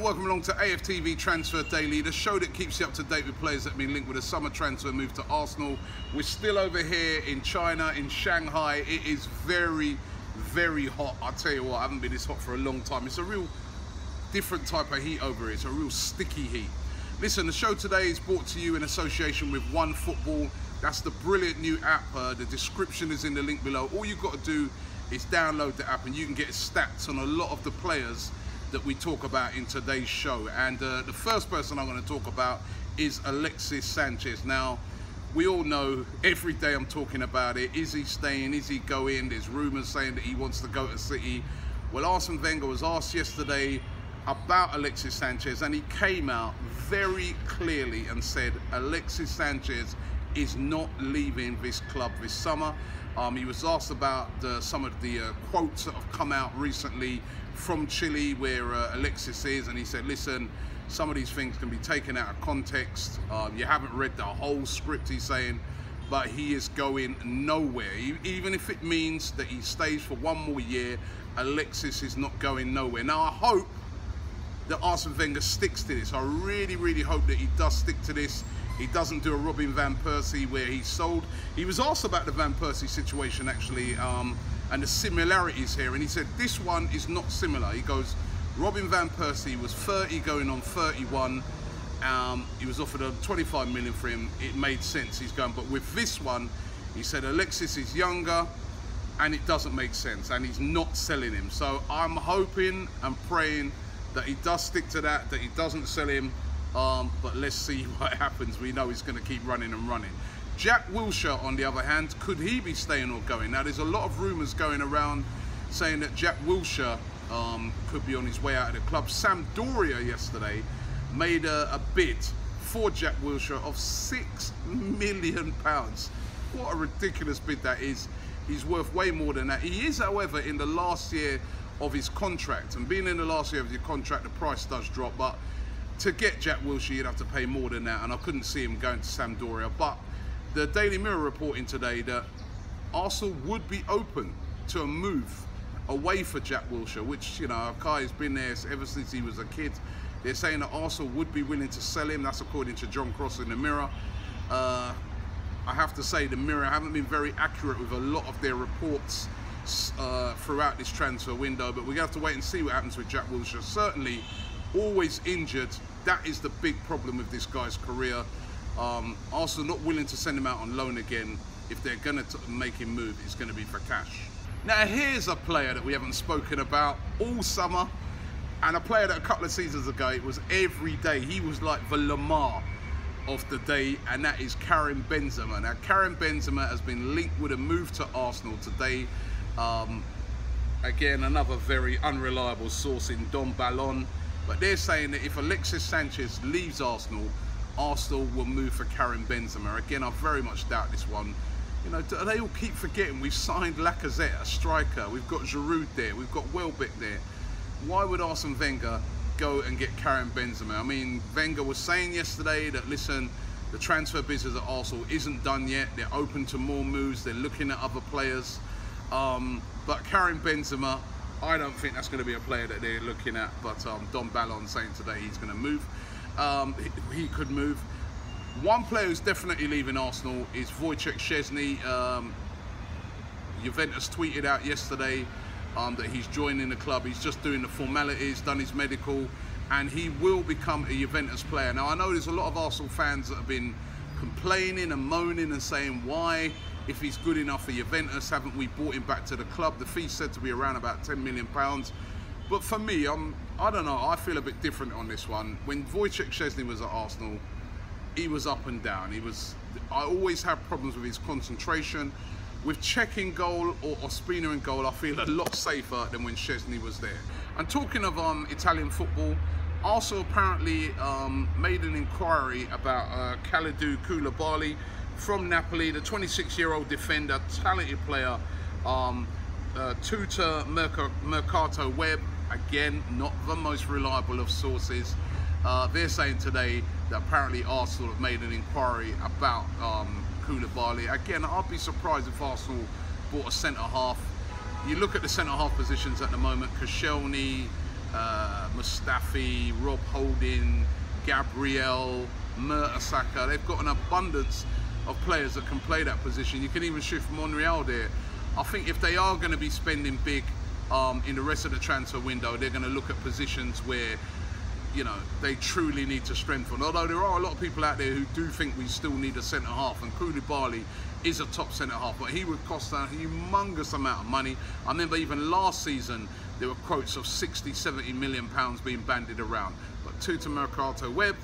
welcome along to AFTV Transfer Daily, the show that keeps you up to date with players that have been linked with a summer transfer move to Arsenal. We're still over here in China, in Shanghai. It is very, very hot. I tell you what, I haven't been this hot for a long time. It's a real different type of heat over here. It's a real sticky heat. Listen, the show today is brought to you in association with OneFootball. That's the brilliant new app. The description is in the link below. All you've got to do is download the app and you can get stats on a lot of the players that we talk about in today's show. And the first person I'm going to talk about is Alexis Sanchez. Now, we all know every day I'm talking about it. Is he staying? Is he going? There's rumours saying that he wants to go to City. Well, Arsene Wenger was asked yesterday about Alexis Sanchez, and he came out very clearly and said Alexis Sanchez is not leaving this club this summer. He was asked about some of the quotes that have come out recently from Chile where Alexis is, and he said, listen, some of these things can be taken out of context. You haven't read the whole script, he's saying, but he is going nowhere. Even if it means that he stays for one more year, Alexis is not going nowhere. Now, I hope that Arsene Wenger sticks to this. I really, really hope that he does stick to this. He doesn't do a Robin van Persie where he's sold. He was asked about the Van Persie situation actually, and the similarities here, and he said this one is not similar. He goes, Robin van Persie was 30 going on 31. He was offered a 25 million for him. It made sense, he's going. But with this one, he said Alexis is younger and it doesn't make sense, and he's not selling him. So I'm hoping and praying that he does stick to that he doesn't sell him. But let's see what happens. We know he's going to keep running and running. Jack Wilshere, on the other hand, could he be staying or going? Now, there's a lot of rumours going around saying that Jack Wilshere could be on his way out of the club. Sampdoria yesterday made a bid for Jack Wilshere of £6 million. What a ridiculous bid that is. He's worth way more than that. He is, however, in the last year of his contract, and being in the last year of your contract, the price does drop, but to get Jack Wilshere, you'd have to pay more than that, and I couldn't see him going to Sampdoria. But the Daily Mirror reporting today that Arsenal would be open to a move away for Jack Wilshere, which, you know, Kai's been there ever since he was a kid. They're saying that Arsenal would be willing to sell him. That's according to John Cross in the Mirror. I have to say the Mirror haven't been very accurate with a lot of their reports throughout this transfer window, but we're going to have to wait and see what happens with Jack Wilshere. Certainly always injured. That is the big problem with this guy's career. Arsenal not willing to send him out on loan again. If they're going to make him move, it's going to be for cash. Now, here's a player that we haven't spoken about all summer, and a player that a couple of seasons ago, it was every day. He was like the Lamar of the day, and that is Karim Benzema. Now, Karim Benzema has been linked with a move to Arsenal today. Again, another very unreliable source in Don Ballon. But they're saying that if Alexis Sanchez leaves Arsenal, Arsenal will move for Karim Benzema. Again, I very much doubt this one. You know, they all keep forgetting we've signed Lacazette, a striker. We've got Giroud there. We've got Welbeck there. Why would Arsene Wenger go and get Karim Benzema? I mean, Wenger was saying yesterday that, listen, the transfer business at Arsenal isn't done yet. They're open to more moves. They're looking at other players. But Karim Benzema, I don't think that's going to be a player that they're looking at, but Don Ballon saying today he's going to move. He could move. One player who's definitely leaving Arsenal is Wojciech Szczesny. Juventus tweeted out yesterday that he's joining the club. He's just doing the formalities, done his medical, and he will become a Juventus player. Now, I know there's a lot of Arsenal fans that have been complaining and moaning and saying, why, if he's good enough for Juventus, haven't we brought him back to the club? The fee's said to be around about £10 million. But for me, I don't know, I feel a bit different on this one. When Wojciech Szczesny was at Arsenal, he was up and down. I always have problems with his concentration. With Cech in goal or Ospina in goal, I feel a lot safer than when Szczesny was there. And talking of Italian football, Arsenal apparently made an inquiry about Kalidou Koulibaly from Napoli, the 26-year-old defender, talented player. Tutor Mercato Web, again, not the most reliable of sources. They're saying today that apparently Arsenal have made an inquiry about Koulibaly. Again, I'd be surprised if Arsenal bought a centre-half. You look at the centre-half positions at the moment, Koscielny, Mustafi, Rob Holding, Gabriel, Mertesacker. They've got an abundance of players that can play that position. You can even shift Monreal there. I think if they are going to be spending big in the rest of the transfer window, they're going to look at positions where, you know, they truly need to strengthen. Although there are a lot of people out there who do think we still need a centre half, and Koulibaly is a top centre half, but he would cost a humongous amount of money. I remember even last season there were quotes of 60-70 million pounds being bandied around. But to Mercato Web,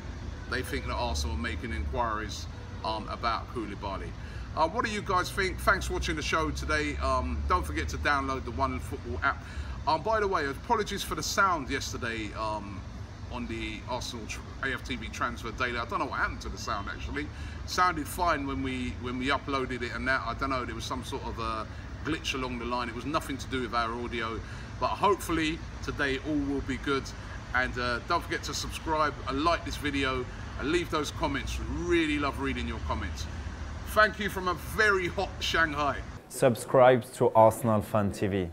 they think that Arsenal are making inquiries about Koulibaly. What do you guys think? Thanks for watching the show today. Don't forget to download the One Football app. By the way, apologies for the sound yesterday on the Arsenal AFTV transfer daily. I don't know what happened to the sound actually. It sounded fine when we uploaded it, and that, I don't know, there was some sort of a glitch along the line. It was nothing to do with our audio, but hopefully today all will be good. And don't forget to subscribe and like this video and leave those comments. Really love reading your comments. Thank you from a very hot Shanghai. Subscribe to ArsenalFanTV.